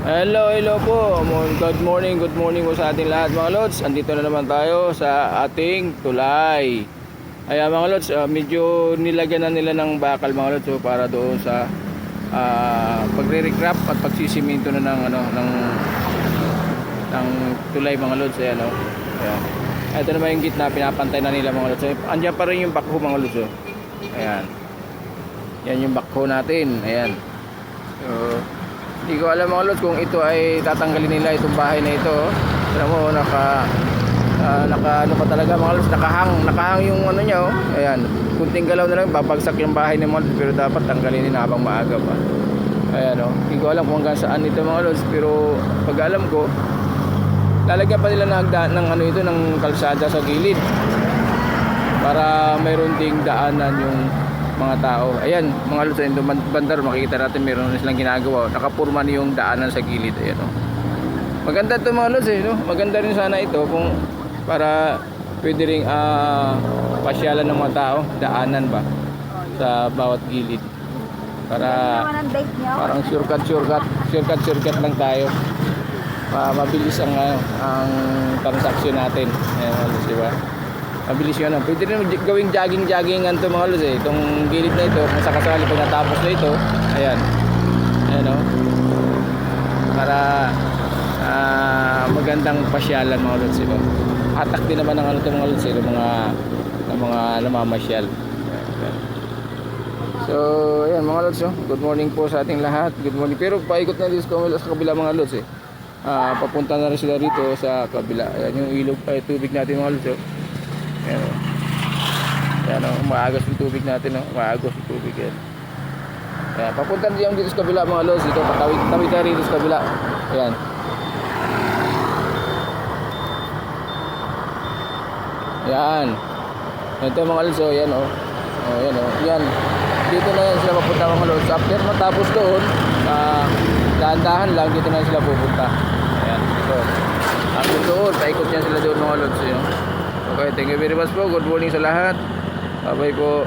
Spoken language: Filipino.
Hello po. Good morning po sa ating lahat mga lods. Andito na naman tayo sa ating tulay. Ayan mga lods, medyo nilagyan na nila ng bakal mga lods, so para doon sa pagre-recrap at pagsisiminto na ng tulay mga lods. Ayan o. Ayan. Ito naman yung gitna, pinapantay na nila mga lods. So, andyan pa rin yung backhoe mga lods. Oh. Ayan. Yan yung backhoe natin. Ayan. So, hindi ko alam mga lods kung ito ay tatanggalin nila itong bahay na ito. Alam mo, naka ano pa talaga mga lods, nakahang yung ano niya. Oh. Ayan, kunting galaw na lang babagsak yung bahay ni mga lods, pero dapat tanggalin nila habang maaga pa. Ayan oh. Hindi ko alam kung hanggang saan ito mga lods, pero pag alam ko, lalagyan pa nila ng ano ito, ng kalsada sa gilid para mayroon ding daanan yung mga tao. Ayan mga lods, ayun bandar, makikita natin meron na silang ginagawa. Nakapurma na yung daanan sa gilid. Ayan o. Maganda ito mga lods no? Maganda rin sana ito kung para pwede rin pasyalan ng mga tao, daanan ba sa bawat gilid para parang shortcut lang tayo, mabilis ang transaksyon natin. Ayan mga lods, diba? Mabilis yun. Pwede rin gawing jogging-joggingan ito mga lods eh. Itong gilid na ito, kung sakasali pag natapos na ito, ayan. Ayan o. Para magandang pasyalan mga lods ito. Atak din naman ng ano ito mga lods ito, mga namamasyal. So, ayan mga lods. Good morning po sa ating lahat. Good morning. Pero paikot na dito sa kabila mga lods eh. Papunta na rin sila rito sa kabila. Ayan yung ilog pa, tubig natin mga lods. Ayan o. Ayan o, maagos yung tubig natin o. Maagos yung tubig yan. Ayan, papunta diyan dito sa kabila mga lods. Dito, patawid na rin sa kabila. Ayan. Ayan. Ito mga lods o, ayan o. Ayan o, ayan. Dito na yan sila papunta mga lods. After matapos doon, dahan-dahan lang, dito na sila pupunta. Ayan, dito. After doon, paikot yan sila doon mga lods. Ayan. Okay, thank you very much po. Good morning sa lahat. Bye-bye po.